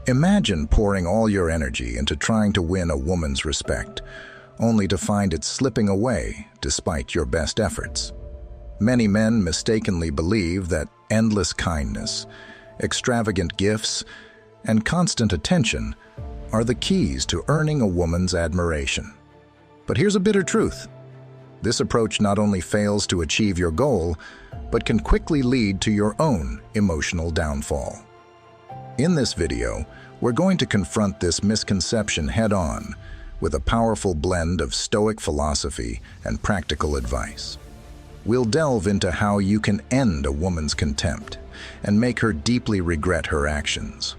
Imagine pouring all your energy into trying to win a woman's respect, only to find it slipping away despite your best efforts. Many men mistakenly believe that endless kindness, extravagant gifts, and constant attention are the keys to earning a woman's admiration. But here's a bitter truth. This approach not only fails to achieve your goal, but can quickly lead to your own emotional downfall. In this video, we're going to confront this misconception head-on with a powerful blend of Stoic philosophy and practical advice. We'll delve into how you can end a woman's contempt and make her deeply regret her actions,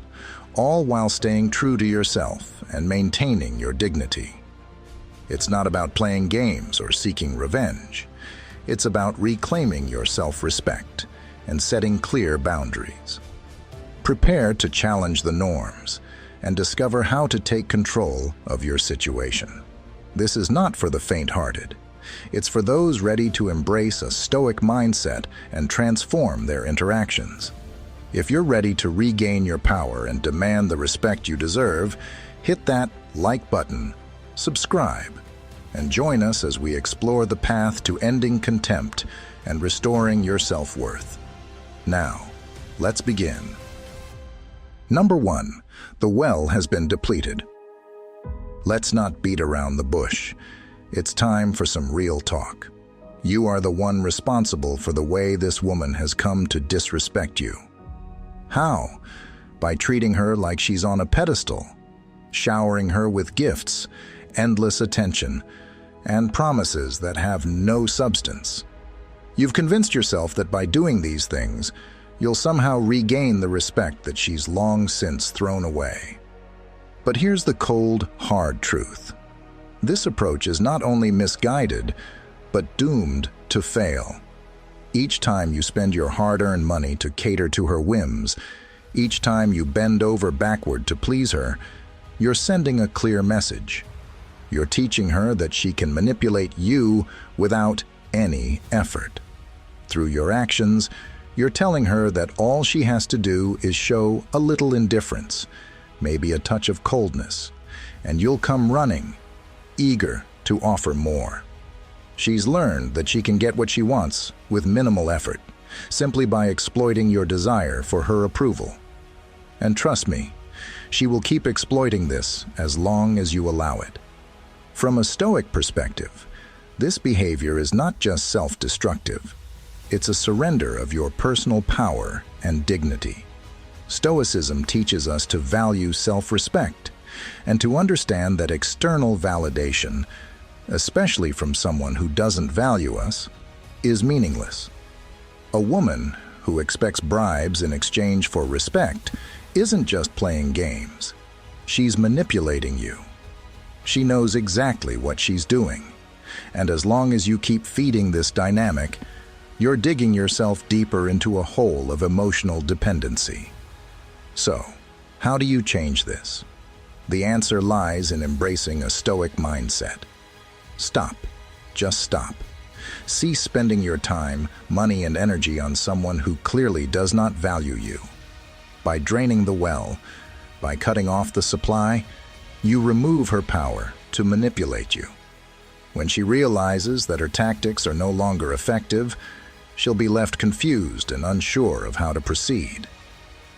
all while staying true to yourself and maintaining your dignity. It's not about playing games or seeking revenge. It's about reclaiming your self-respect and setting clear boundaries. Prepare to challenge the norms and discover how to take control of your situation. This is not for the faint-hearted. It's for those ready to embrace a Stoic mindset and transform their interactions. If you're ready to regain your power and demand the respect you deserve, hit that like button, subscribe, and join us as we explore the path to ending contempt and restoring your self-worth. Now, let's begin. Number 1. The well has been depleted. Let's not beat around the bush. It's time for some real talk. You are the one responsible for the way this woman has come to disrespect you. How? By treating her like she's on a pedestal, showering her with gifts, endless attention, and promises that have no substance. You've convinced yourself that by doing these things, you'll somehow regain the respect that she's long since thrown away. But here's the cold, hard truth. This approach is not only misguided, but doomed to fail. Each time you spend your hard-earned money to cater to her whims, each time you bend over backward to please her, you're sending a clear message. You're teaching her that she can manipulate you without any effort. Through your actions, you're telling her that all she has to do is show a little indifference, maybe a touch of coldness, and you'll come running, eager to offer more. She's learned that she can get what she wants with minimal effort, simply by exploiting your desire for her approval. And trust me, she will keep exploiting this as long as you allow it. From a Stoic perspective, this behavior is not just self-destructive. It's a surrender of your personal power and dignity. Stoicism teaches us to value self-respect and to understand that external validation, especially from someone who doesn't value us, is meaningless. A woman who expects bribes in exchange for respect isn't just playing games. She's manipulating you. She knows exactly what she's doing. And as long as you keep feeding this dynamic, you're digging yourself deeper into a hole of emotional dependency. So, how do you change this? The answer lies in embracing a Stoic mindset. Stop. Just stop. Cease spending your time, money, and energy on someone who clearly does not value you. By draining the well, by cutting off the supply, you remove her power to manipulate you. When she realizes that her tactics are no longer effective, she'll be left confused and unsure of how to proceed.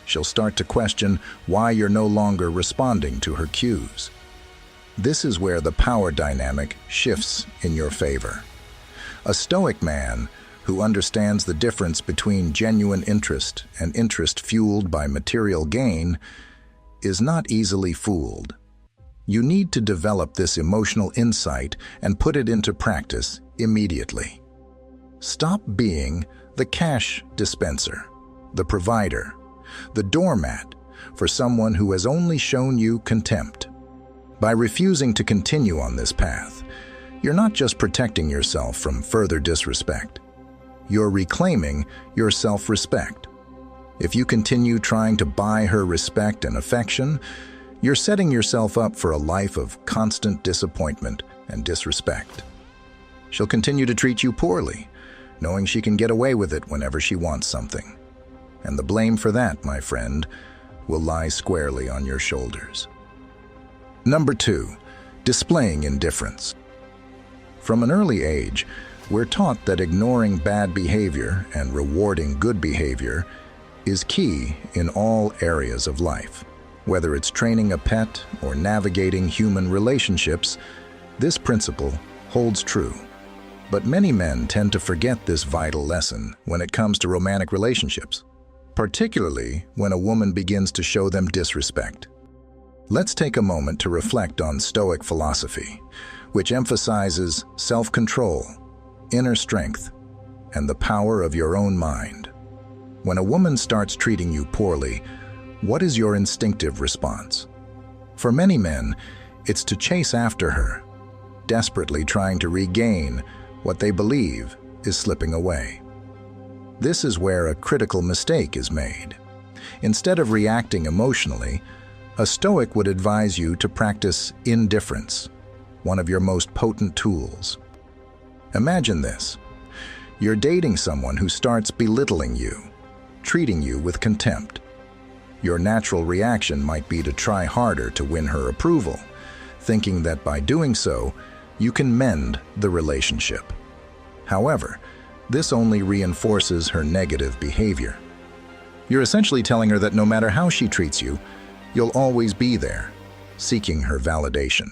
She'll start to question why you're no longer responding to her cues. This is where the power dynamic shifts in your favor. A Stoic man who understands the difference between genuine interest and interest fueled by material gain is not easily fooled. You need to develop this emotional insight and put it into practice immediately. Stop being the cash dispenser, the provider, the doormat for someone who has only shown you contempt. By refusing to continue on this path, you're not just protecting yourself from further disrespect. You're reclaiming your self-respect. If you continue trying to buy her respect and affection, you're setting yourself up for a life of constant disappointment and disrespect. She'll continue to treat you poorly, knowing she can get away with it whenever she wants something. And the blame for that, my friend, will lie squarely on your shoulders. Number 2, displaying indifference. From an early age, we're taught that ignoring bad behavior and rewarding good behavior is key in all areas of life. Whether it's training a pet or navigating human relationships, this principle holds true. But many men tend to forget this vital lesson when it comes to romantic relationships, particularly when a woman begins to show them disrespect. Let's take a moment to reflect on Stoic philosophy, which emphasizes self-control, inner strength, and the power of your own mind. When a woman starts treating you poorly, what is your instinctive response? For many men, it's to chase after her, desperately trying to regain what they believe is slipping away. This is where a critical mistake is made. Instead of reacting emotionally, a Stoic would advise you to practice indifference, one of your most potent tools. Imagine this. You're dating someone who starts belittling you, treating you with contempt. Your natural reaction might be to try harder to win her approval, thinking that by doing so, you can mend the relationship. However, this only reinforces her negative behavior. You're essentially telling her that no matter how she treats you, you'll always be there, seeking her validation.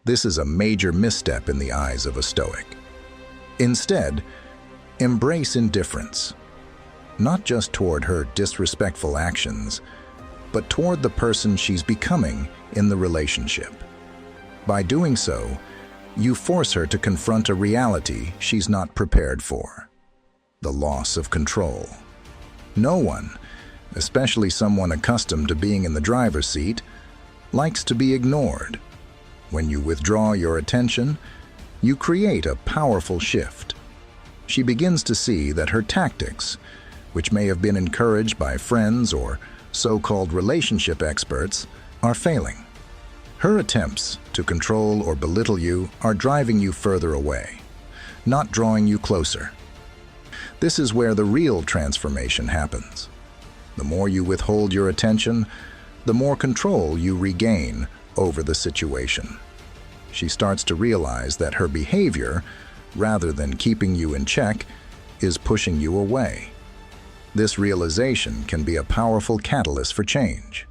This is a major misstep in the eyes of a Stoic. Instead, embrace indifference, not just toward her disrespectful actions, but toward the person she's becoming in the relationship. By doing so, you force her to confront a reality she's not prepared for: the loss of control. No one, especially someone accustomed to being in the driver's seat, likes to be ignored. When you withdraw your attention, you create a powerful shift. She begins to see that her tactics, which may have been encouraged by friends or so-called relationship experts, are failing. Her attempts to control or belittle you are driving you further away, not drawing you closer. This is where the real transformation happens. The more you withhold your attention, the more control you regain over the situation. She starts to realize that her behavior, rather than keeping you in check, is pushing you away. This realization can be a powerful catalyst for change.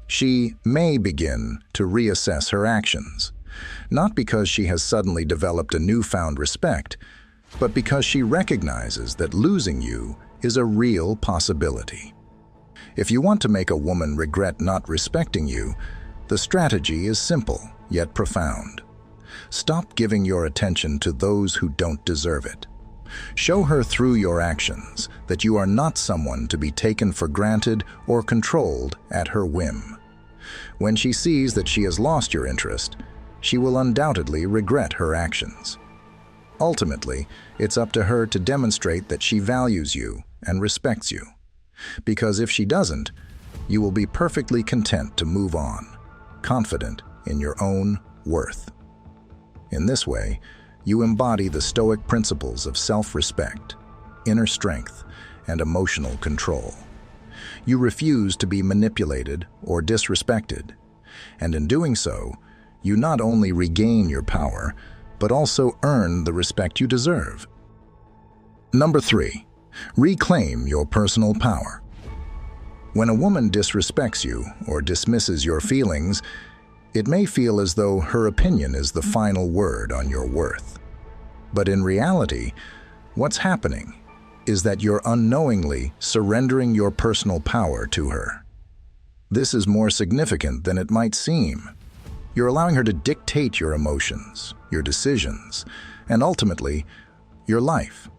She may begin to reassess her actions, not because she has suddenly developed a newfound respect, but because she recognizes that losing you is a real possibility. If you want to make a woman regret not respecting you, the strategy is simple yet profound. Stop giving your attention to those who don't deserve it. Show her through your actions that you are not someone to be taken for granted or controlled at her whim. When she sees that she has lost your interest, she will undoubtedly regret her actions. Ultimately, it's up to her to demonstrate that she values you and respects you. Because if she doesn't, you will be perfectly content to move on, confident in your own worth. In this way, you embody the Stoic principles of self-respect, inner strength, and emotional control. You refuse to be manipulated or disrespected, and in doing so, you not only regain your power, but also earn the respect you deserve. Number 3, reclaim your personal power. When a woman disrespects you or dismisses your feelings, it may feel as though her opinion is the final word on your worth. But in reality, what's happening is that you're unknowingly surrendering your personal power to her. This is more significant than it might seem. You're allowing her to dictate your emotions, your decisions, and ultimately, your life.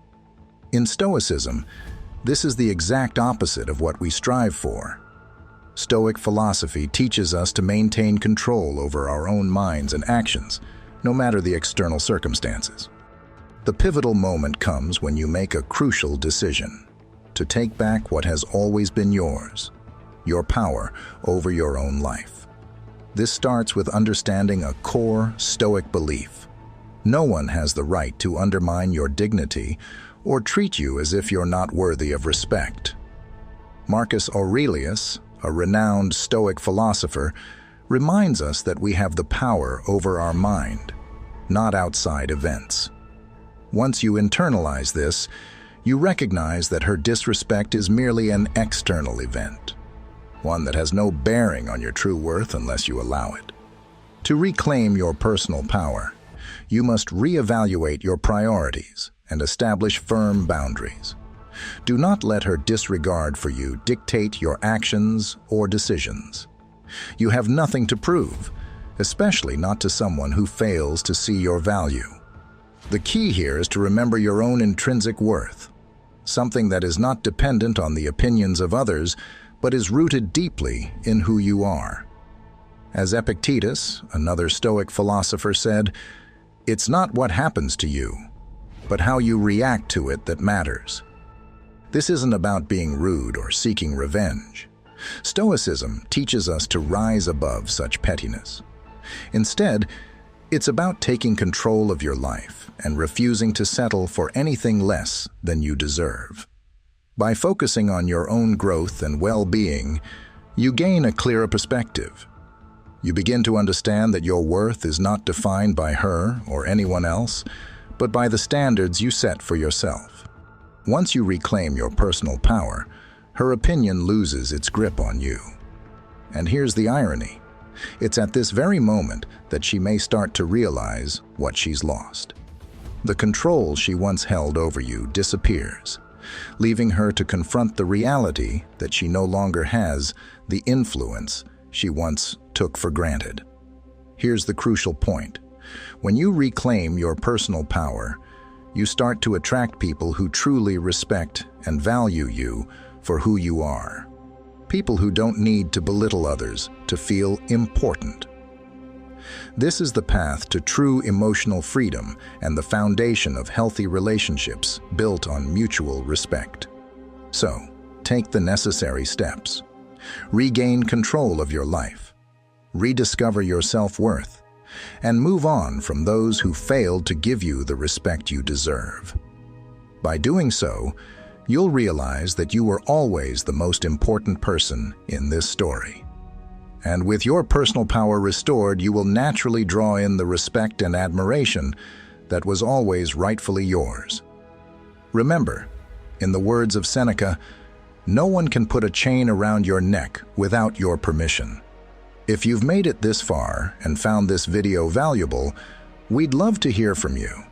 In Stoicism, this is the exact opposite of what we strive for. Stoic philosophy teaches us to maintain control over our own minds and actions, no matter the external circumstances. The pivotal moment comes when you make a crucial decision to take back what has always been yours, your power over your own life. This starts with understanding a core Stoic belief. No one has the right to undermine your dignity or treat you as if you're not worthy of respect. Marcus Aurelius, a renowned Stoic philosopher, reminds us that we have the power over our mind, not outside events. Once you internalize this, you recognize that her disrespect is merely an external event, one that has no bearing on your true worth unless you allow it. To reclaim your personal power, you must reevaluate your priorities and establish firm boundaries. Do not let her disregard for you dictate your actions or decisions. You have nothing to prove, especially not to someone who fails to see your value. The key here is to remember your own intrinsic worth, something that is not dependent on the opinions of others, but is rooted deeply in who you are. As Epictetus, another Stoic philosopher, said, "It's not what happens to you, but how you react to it that matters." This isn't about being rude or seeking revenge. Stoicism teaches us to rise above such pettiness. Instead, it's about taking control of your life and refusing to settle for anything less than you deserve. By focusing on your own growth and well-being, you gain a clearer perspective. You begin to understand that your worth is not defined by her or anyone else, but by the standards you set for yourself. Once you reclaim your personal power, her opinion loses its grip on you. And here's the irony. It's at this very moment that she may start to realize what she's lost. The control she once held over you disappears, leaving her to confront the reality that she no longer has the influence she once took for granted. Here's the crucial point. When you reclaim your personal power, you start to attract people who truly respect and value you for who you are. People who don't need to belittle others to feel important. This is the path to true emotional freedom and the foundation of healthy relationships built on mutual respect. So, take the necessary steps. Regain control of your life. Rediscover your self-worth, and move on from those who failed to give you the respect you deserve. By doing so, you'll realize that you were always the most important person in this story. And with your personal power restored, you will naturally draw in the respect and admiration that was always rightfully yours. Remember, in the words of Seneca, no one can put a chain around your neck without your permission. If you've made it this far and found this video valuable, we'd love to hear from you.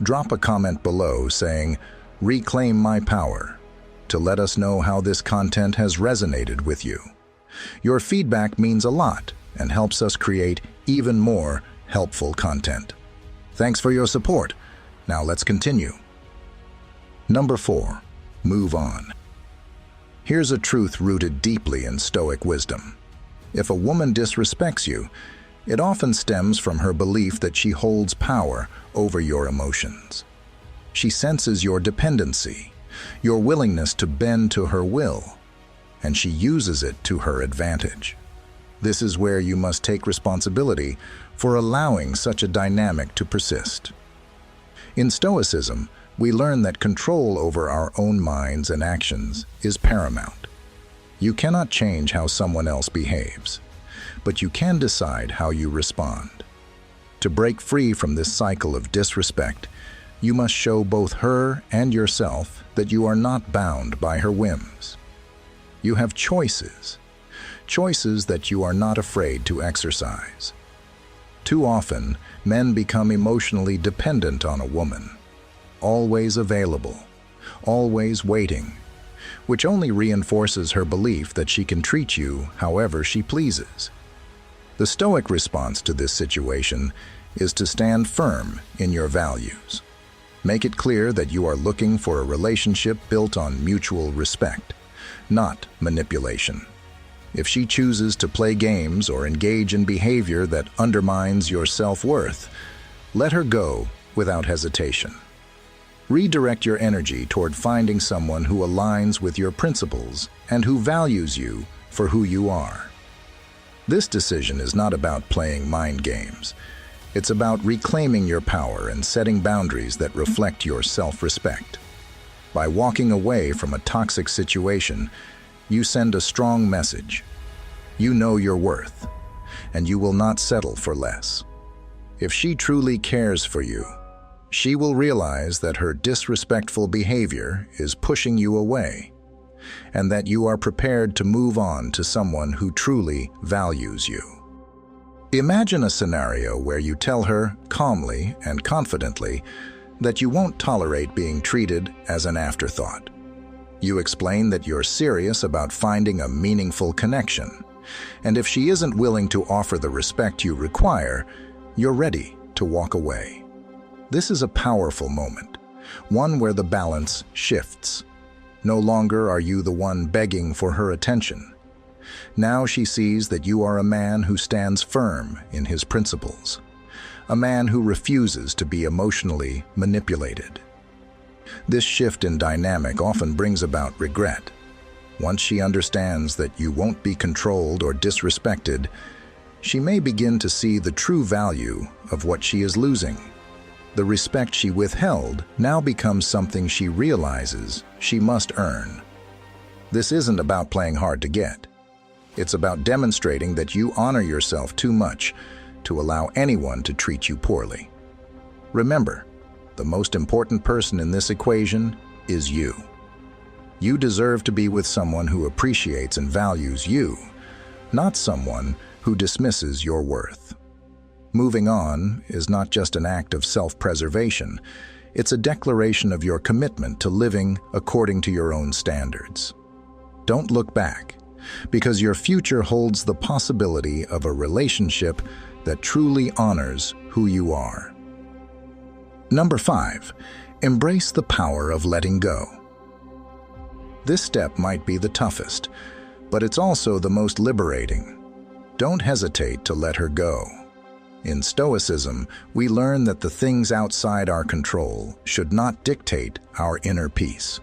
Drop a comment below saying, "Reclaim my power," to let us know how this content has resonated with you. Your feedback means a lot and helps us create even more helpful content. Thanks for your support. Now let's continue. Number 4, move on. Here's a truth rooted deeply in Stoic wisdom. If a woman disrespects you, it often stems from her belief that she holds power over your emotions. She senses your dependency, your willingness to bend to her will, and she uses it to her advantage. This is where you must take responsibility for allowing such a dynamic to persist. In Stoicism, we learn that control over our own minds and actions is paramount. You cannot change how someone else behaves, but you can decide how you respond. To break free from this cycle of disrespect, you must show both her and yourself that you are not bound by her whims. You have choices that you are not afraid to exercise. Too often, men become emotionally dependent on a woman, always available, always waiting, which only reinforces her belief that she can treat you however she pleases. The Stoic response to this situation is to stand firm in your values. Make it clear that you are looking for a relationship built on mutual respect, not manipulation. If she chooses to play games or engage in behavior that undermines your self-worth, let her go without hesitation. Redirect your energy toward finding someone who aligns with your principles and who values you for who you are. This decision is not about playing mind games. It's about reclaiming your power and setting boundaries that reflect your self-respect. By walking away from a toxic situation, You send a strong message. You know your worth, and you will not settle for less. If she truly cares for you, she will realize that her disrespectful behavior is pushing you away, and that you are prepared to move on to someone who truly values you. Imagine a scenario where you tell her calmly and confidently that you won't tolerate being treated as an afterthought. You explain that you're serious about finding a meaningful connection, and if she isn't willing to offer the respect you require, you're ready to walk away. This is a powerful moment, one where the balance shifts. No longer are you the one begging for her attention. Now she sees that you are a man who stands firm in his principles, a man who refuses to be emotionally manipulated. This shift in dynamic often brings about regret. Once she understands that you won't be controlled or disrespected, she may begin to see the true value of what she is losing. The respect she withheld now becomes something she realizes she must earn. This isn't about playing hard to get. It's about demonstrating that you honor yourself too much to allow anyone to treat you poorly. Remember, the most important person in this equation is you. You deserve to be with someone who appreciates and values you, not someone who dismisses your worth. Moving on is not just an act of self-preservation, it's a declaration of your commitment to living according to your own standards. Don't look back, because your future holds the possibility of a relationship that truly honors who you are. Number 5, embrace the power of letting go. This step might be the toughest, but it's also the most liberating. Don't hesitate to let her go. In Stoicism, we learn that the things outside our control should not dictate our inner peace.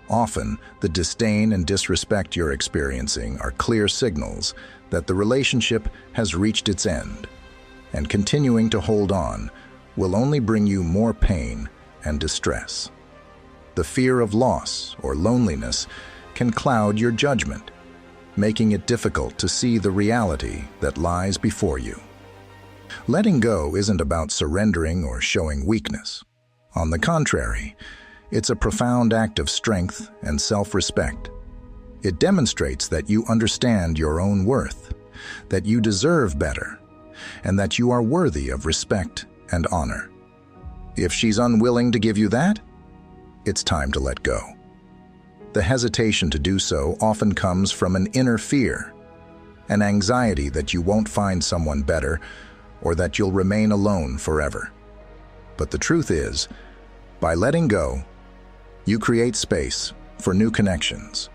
Often, the disdain and disrespect you're experiencing are clear signals that the relationship has reached its end, and continuing to hold on will only bring you more pain and distress. The fear of loss or loneliness can cloud your judgment, making it difficult to see the reality that lies before you. Letting go isn't about surrendering or showing weakness. On the contrary, it's a profound act of strength and self-respect. It demonstrates that you understand your own worth, that you deserve better, and that you are worthy of respect and honor. If she's unwilling to give you that, it's time to let go. The hesitation to do so often comes from an inner fear, an anxiety that you won't find someone better or that you'll remain alone forever. But the truth is, by letting go, you create space for new connections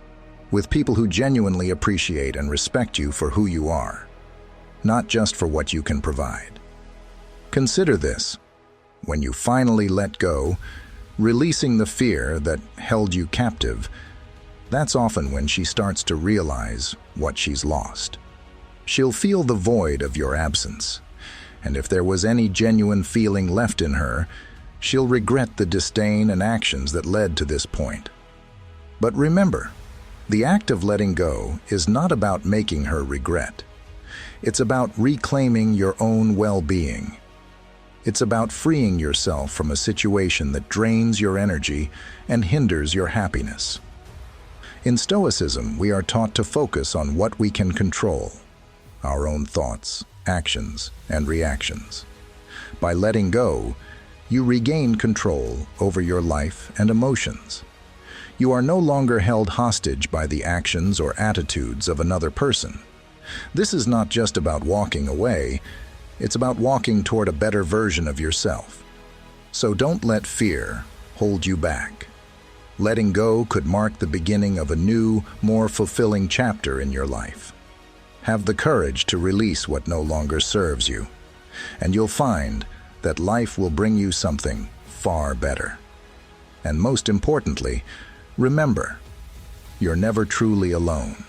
with people who genuinely appreciate and respect you for who you are, not just for what you can provide. Consider this: when you finally let go, releasing the fear that held you captive, that's often when she starts to realize what she's lost. She'll feel the void of your absence, and if there was any genuine feeling left in her, she'll regret the disdain and actions that led to this point. But remember, the act of letting go is not about making her regret. It's about reclaiming your own well-being. It's about freeing yourself from a situation that drains your energy and hinders your happiness. In Stoicism, we are taught to focus on what we can control: our own thoughts, actions, and reactions. By letting go, you regain control over your life and emotions. You are no longer held hostage by the actions or attitudes of another person. This is not just about walking away, it's about walking toward a better version of yourself. So don't let fear hold you back. Letting go could mark the beginning of a new, more fulfilling chapter in your life. Have the courage to release what no longer serves you, and you'll find that life will bring you something far better. And most importantly, remember, you're never truly alone.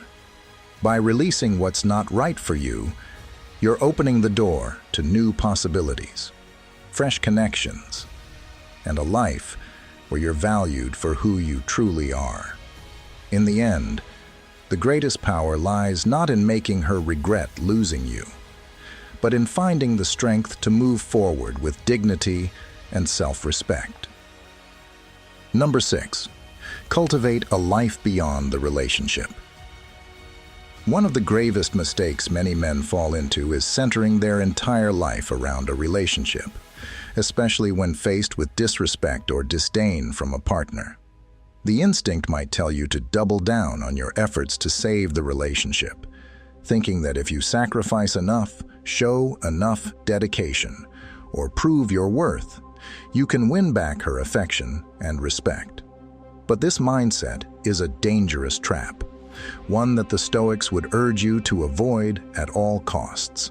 By releasing what's not right for you, you're opening the door to new possibilities, fresh connections, and a life where you're valued for who you truly are. In the end, The greatest power lies not in making her regret losing you, but in finding the strength to move forward with dignity and self-respect. Number 6. Cultivate a life beyond the relationship. One of the gravest mistakes many men fall into is centering their entire life around a relationship, especially when faced with disrespect or disdain from a partner. The instinct might tell you to double down on your efforts to save the relationship, thinking that if you sacrifice enough, show enough dedication, or prove your worth, you can win back her affection and respect. But this mindset is a dangerous trap, one that the Stoics would urge you to avoid at all costs.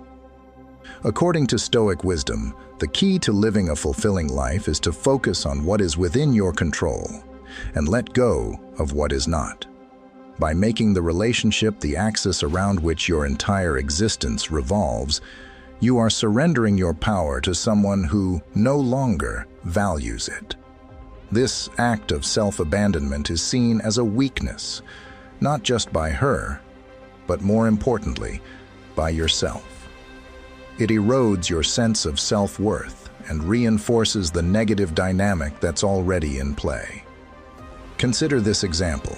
According to Stoic wisdom, the key to living a fulfilling life is to focus on what is within your control and let go of what is not. By making the relationship the axis around which your entire existence revolves, you are surrendering your power to someone who no longer values it. This act of self-abandonment is seen as a weakness, not just by her, but more importantly, by yourself. It erodes your sense of self-worth and reinforces the negative dynamic that's already in play. Consider this example.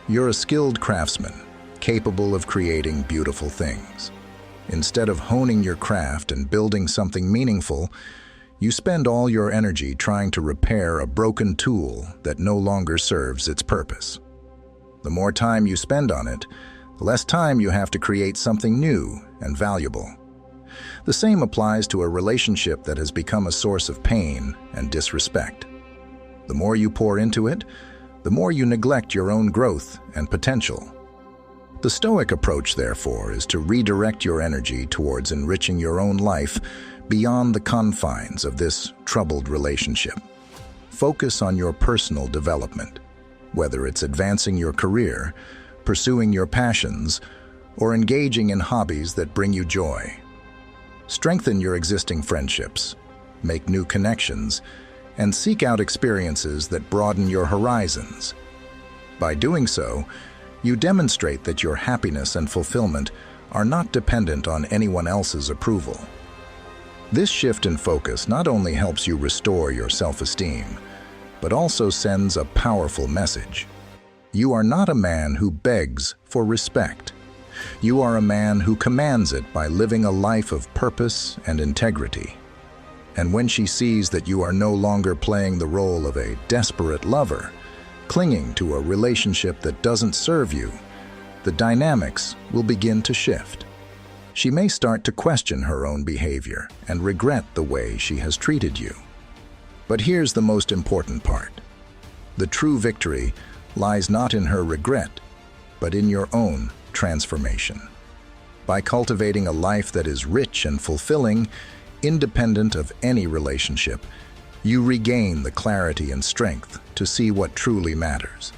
You're a skilled craftsman, capable of creating beautiful things. Instead of honing your craft and building something meaningful, you spend all your energy trying to repair a broken tool that no longer serves its purpose. The more time you spend on it, the less time you have to create something new and valuable. The same applies to a relationship that has become a source of pain and disrespect. The more you pour into it, the more you neglect your own growth and potential. The Stoic approach, therefore, is to redirect your energy towards enriching your own life beyond the confines of this troubled relationship. Focus on your personal development, whether it's advancing your career, pursuing your passions, or engaging in hobbies that bring you joy. Strengthen your existing friendships, make new connections, and seek out experiences that broaden your horizons. By doing so, you demonstrate that your happiness and fulfillment are not dependent on anyone else's approval. This shift in focus not only helps you restore your self-esteem, but also sends a powerful message. You are not a man who begs for respect. You are a man who commands it by living a life of purpose and integrity. And when she sees that you are no longer playing the role of a desperate lover, clinging to a relationship that doesn't serve you, the dynamics will begin to shift. She may start to question her own behavior and regret the way she has treated you. But here's the most important part. The true victory lies not in her regret, but in your own transformation. By cultivating a life that is rich and fulfilling, independent of any relationship, you regain the clarity and strength to see what truly matters.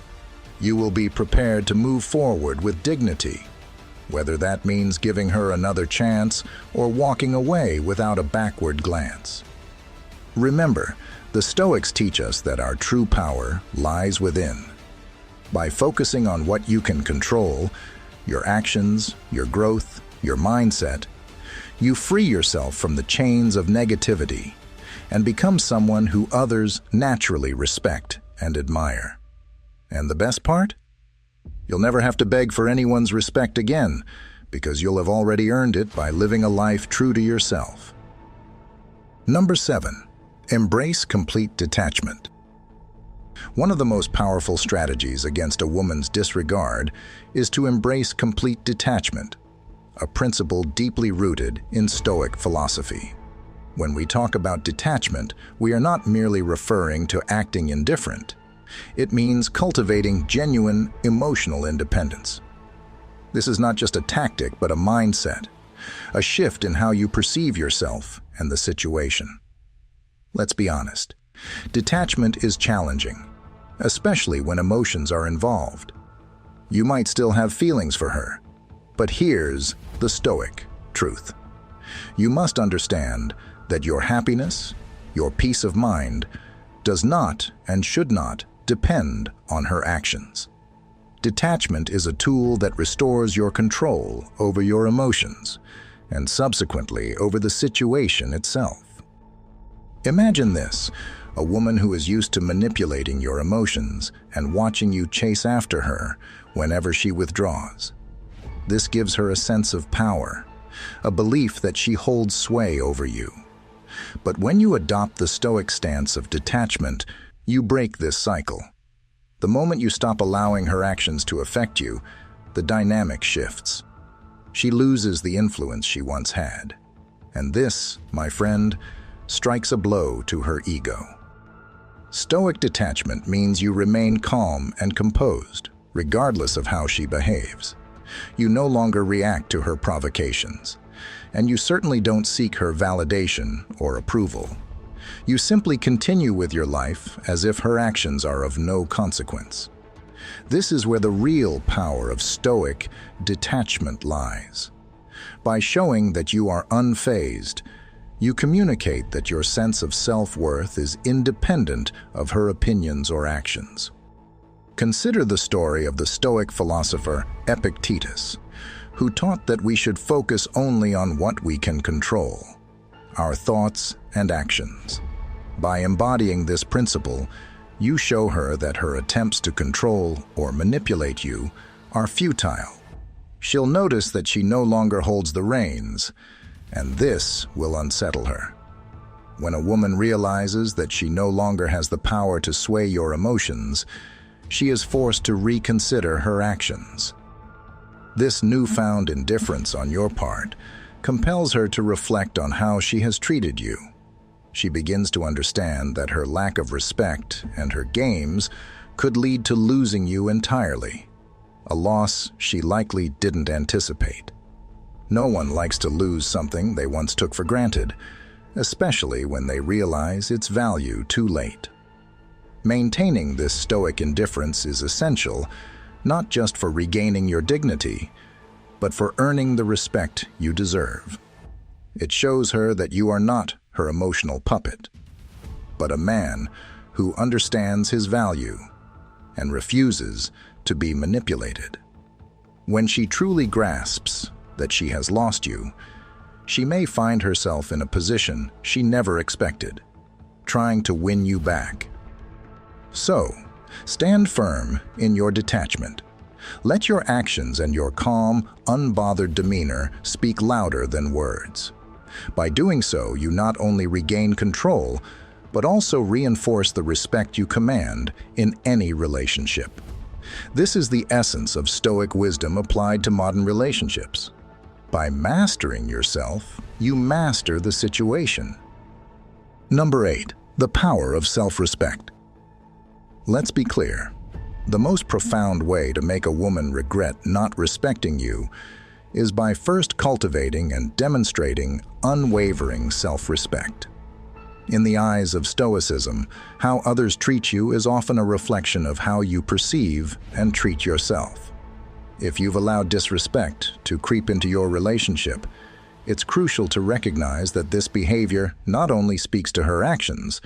You will be prepared to move forward with dignity, whether that means giving her another chance or walking away without a backward glance. Remember, the Stoics teach us that our true power lies within. By focusing on what you can control, your actions, your growth, your mindset, you free yourself from the chains of negativity and become someone who others naturally respect and admire. And the best part? You'll never have to beg for anyone's respect again, because you'll have already earned it by living a life true to yourself. Number 7. Embrace complete detachment. One of the most powerful strategies against a woman's disregard is to embrace complete detachment, a principle deeply rooted in Stoic philosophy. When we talk about detachment, we are not merely referring to acting indifferent. It means cultivating genuine emotional independence. This is not just a tactic, but a mindset, a shift in how you perceive yourself and the situation. Let's be honest. Detachment is challenging, especially when emotions are involved. You might still have feelings for her, but here's the Stoic truth. You must understand that your happiness, your peace of mind, does not and should not depend on her actions. Detachment is a tool that restores your control over your emotions, and subsequently over the situation itself. Imagine this: a woman who is used to manipulating your emotions and watching you chase after her whenever she withdraws. This gives her a sense of power, a belief that she holds sway over you. But when you adopt the Stoic stance of detachment, you break this cycle. The moment you stop allowing her actions to affect you, the dynamic shifts. She loses the influence she once had. And this, my friend, strikes a blow to her ego. Stoic detachment means you remain calm and composed, regardless of how she behaves. You no longer react to her provocations, and you certainly don't seek her validation or approval. You simply continue with your life as if her actions are of no consequence. This is where the real power of Stoic detachment lies. By showing that you are unfazed, you communicate that your sense of self-worth is independent of her opinions or actions. Consider the story of the Stoic philosopher Epictetus, who taught that we should focus only on what we can control, our thoughts and actions. By embodying this principle, you show her that her attempts to control or manipulate you are futile. She'll notice that she no longer holds the reins, and this will unsettle her. When a woman realizes that she no longer has the power to sway your emotions, she is forced to reconsider her actions. This newfound indifference on your part compels her to reflect on how she has treated you. She begins to understand that her lack of respect and her games could lead to losing you entirely, a loss she likely didn't anticipate. No one likes to lose something they once took for granted, especially when they realize its value too late. Maintaining this Stoic indifference is essential, not just for regaining your dignity, but for earning the respect you deserve. It shows her that you are not her emotional puppet, but a man who understands his value and refuses to be manipulated. When she truly grasps that she has lost you, she may find herself in a position she never expected, trying to win you back. So, stand firm in your detachment. Let your actions and your calm, unbothered demeanor speak louder than words. By doing so, you not only regain control, but also reinforce the respect you command in any relationship. This is the essence of Stoic wisdom applied to modern relationships. By mastering yourself, you master the situation. Number 8, the power of self-respect. Let's be clear. The most profound way to make a woman regret not respecting you is by first cultivating and demonstrating unwavering self-respect. In the eyes of Stoicism, how others treat you is often a reflection of how you perceive and treat yourself. If you've allowed disrespect to creep into your relationship, it's crucial to recognize that this behavior not only speaks to her actions,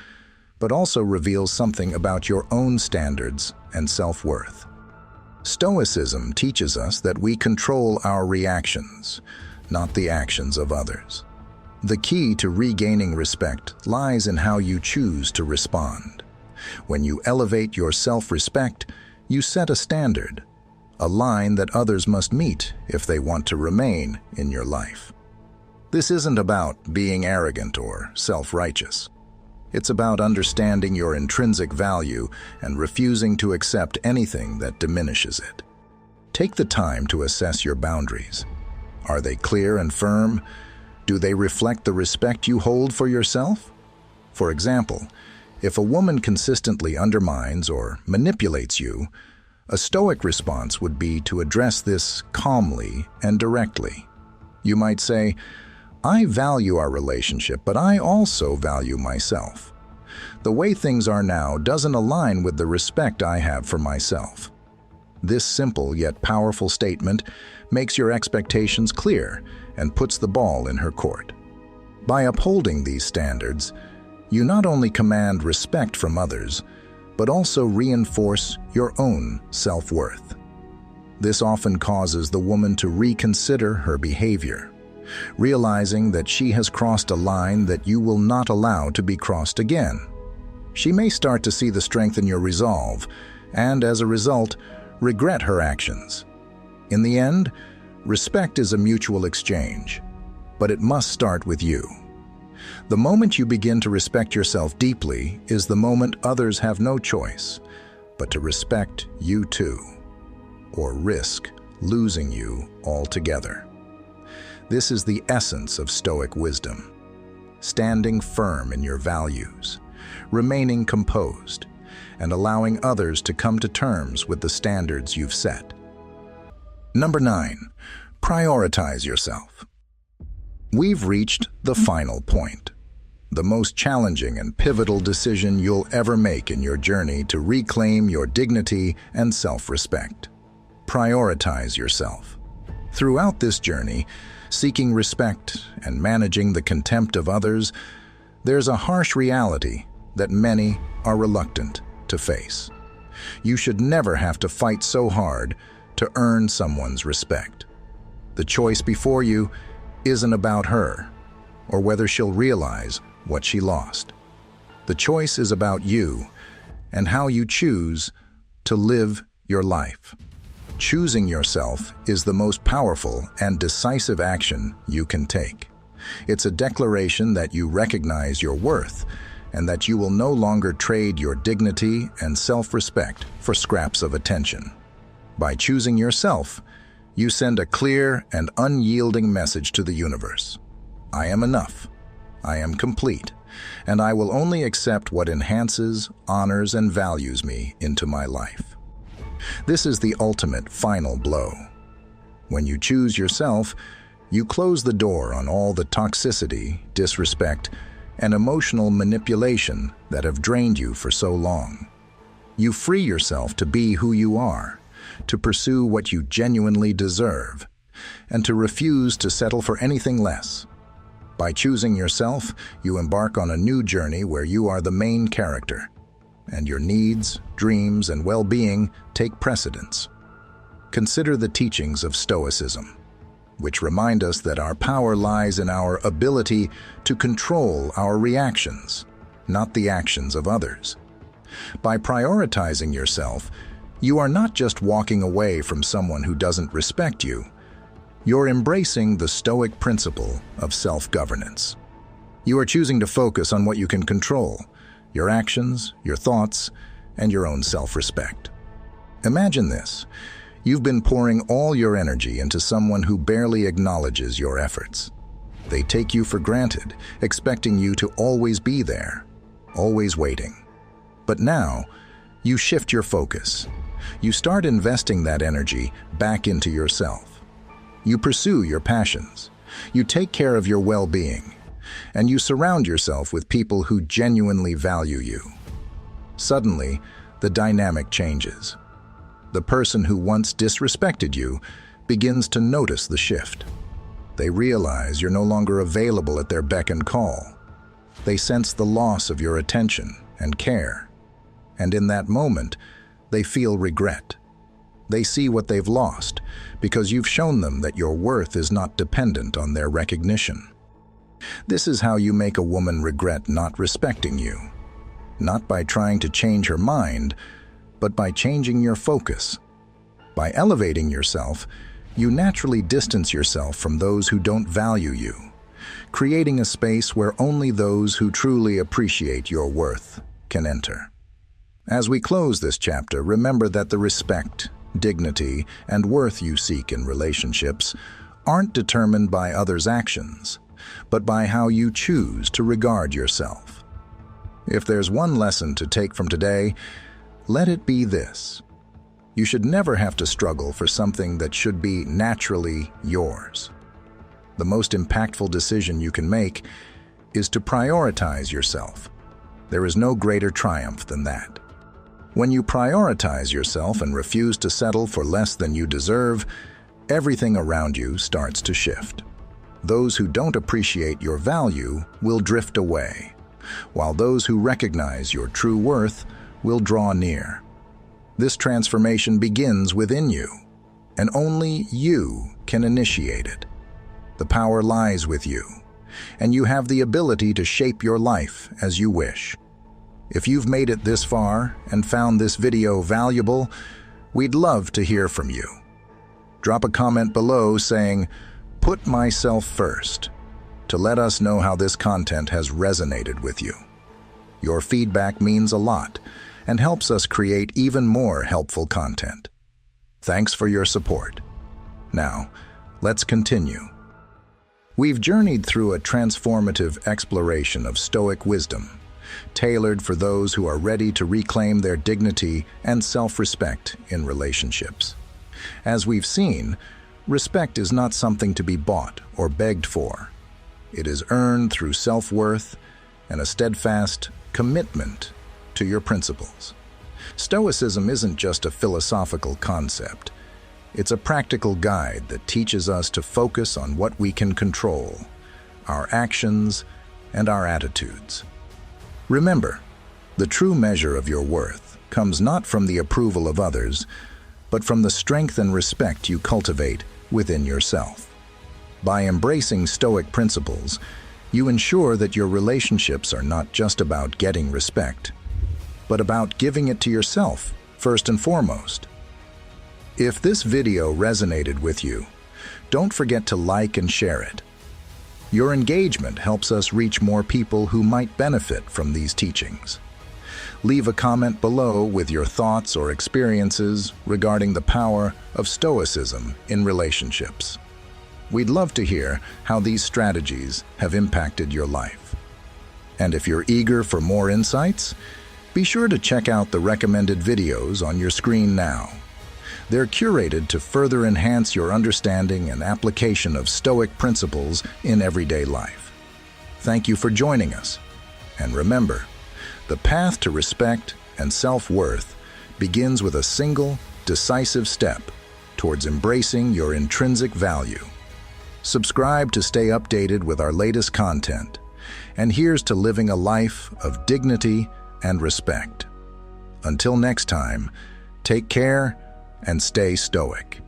but also reveals something about your own standards and self-worth. Stoicism teaches us that we control our reactions, not the actions of others. The key to regaining respect lies in how you choose to respond. When you elevate your self-respect, you set a standard, a line that others must meet if they want to remain in your life. This isn't about being arrogant or self-righteous. It's about understanding your intrinsic value and refusing to accept anything that diminishes it. Take the time to assess your boundaries. Are they clear and firm? Do they reflect the respect you hold for yourself? For example, if a woman consistently undermines or manipulates you, a Stoic response would be to address this calmly and directly. You might say, "I value our relationship, but I also value myself. The way things are now doesn't align with the respect I have for myself." This simple yet powerful statement makes your expectations clear and puts the ball in her court. By upholding these standards, you not only command respect from others, but also reinforce your own self-worth. This often causes the woman to reconsider her behavior, realizing that she has crossed a line that you will not allow to be crossed again. She may start to see the strength in your resolve, and as a result, regret her actions. In the end, respect is a mutual exchange, but it must start with you. The moment you begin to respect yourself deeply is the moment others have no choice but to respect you too, or risk losing you altogether. This is the essence of Stoic wisdom: standing firm in your values, remaining composed, and allowing others to come to terms with the standards you've set. Number 9, prioritize yourself. We've reached the final point, the most challenging and pivotal decision you'll ever make in your journey to reclaim your dignity and self-respect. Prioritize yourself. Throughout this journey, seeking respect and managing the contempt of others, there's a harsh reality that many are reluctant to face. You should never have to fight so hard to earn someone's respect. The choice before you isn't about her or whether she'll realize what she lost. The choice is about you and how you choose to live your life. Choosing yourself is the most powerful and decisive action you can take. It's a declaration that you recognize your worth and that you will no longer trade your dignity and self-respect for scraps of attention. By choosing yourself, you send a clear and unyielding message to the universe. I am enough, I am complete, and I will only accept what enhances, honors, and values me into my life. This is the ultimate final blow. When you choose yourself, you close the door on all the toxicity, disrespect, and emotional manipulation that have drained you for so long. You free yourself to be who you are, to pursue what you genuinely deserve, and to refuse to settle for anything less. By choosing yourself, you embark on a new journey where you are the main character, and your needs, dreams, and well-being take precedence. Consider the teachings of Stoicism, which remind us that our power lies in our ability to control our reactions, not the actions of others. By prioritizing yourself, you are not just walking away from someone who doesn't respect you. You're embracing the Stoic principle of self-governance. You are choosing to focus on what you can control: your actions, your thoughts, and your own self-respect. Imagine this. You've been pouring all your energy into someone who barely acknowledges your efforts. They take you for granted, expecting you to always be there, always waiting. But now, you shift your focus. You start investing that energy back into yourself. You pursue your passions. You take care of your well-being. And you surround yourself with people who genuinely value you. Suddenly, the dynamic changes. The person who once disrespected you begins to notice the shift. They realize you're no longer available at their beck and call. They sense the loss of your attention and care. And in that moment, they feel regret. They see what they've lost because you've shown them that your worth is not dependent on their recognition. This is how you make a woman regret not respecting you. Not by trying to change her mind, but by changing your focus. By elevating yourself, you naturally distance yourself from those who don't value you, creating a space where only those who truly appreciate your worth can enter. As we close this chapter, remember that the respect, dignity, and worth you seek in relationships aren't determined by others' actions, but by how you choose to regard yourself. If there's one lesson to take from today, let it be this: you should never have to struggle for something that should be naturally yours. The most impactful decision you can make is to prioritize yourself. There is no greater triumph than that. When you prioritize yourself and refuse to settle for less than you deserve, everything around you starts to shift. Those who don't appreciate your value will drift away, while those who recognize your true worth will draw near. This transformation begins within you, and only you can initiate it. The power lies with you, and you have the ability to shape your life as you wish. If you've made it this far and found this video valuable, we'd love to hear from you. Drop a comment below saying, "Put myself first," to let us know how this content has resonated with you. Your feedback means a lot and helps us create even more helpful content. Thanks for your support. Now, let's continue. We've journeyed through a transformative exploration of Stoic wisdom, tailored for those who are ready to reclaim their dignity and self-respect in relationships. As we've seen, respect is not something to be bought or begged for. It is earned through self-worth and a steadfast commitment to your principles. Stoicism isn't just a philosophical concept. It's a practical guide that teaches us to focus on what we can control, our actions and our attitudes. Remember, the true measure of your worth comes not from the approval of others, but from the strength and respect you cultivate within yourself. By embracing Stoic principles, you ensure that your relationships are not just about getting respect, but about giving it to yourself first and foremost. If this video resonated with you, don't forget to like and share it. Your engagement helps us reach more people who might benefit from these teachings. Leave a comment below with your thoughts or experiences regarding the power of Stoicism in relationships. We'd love to hear how these strategies have impacted your life. And if you're eager for more insights, be sure to check out the recommended videos on your screen now. They're curated to further enhance your understanding and application of Stoic principles in everyday life. Thank you for joining us. And remember, the path to respect and self-worth begins with a single, decisive step towards embracing your intrinsic value. Subscribe to stay updated with our latest content, and here's to living a life of dignity and respect. Until next time, take care and stay stoic.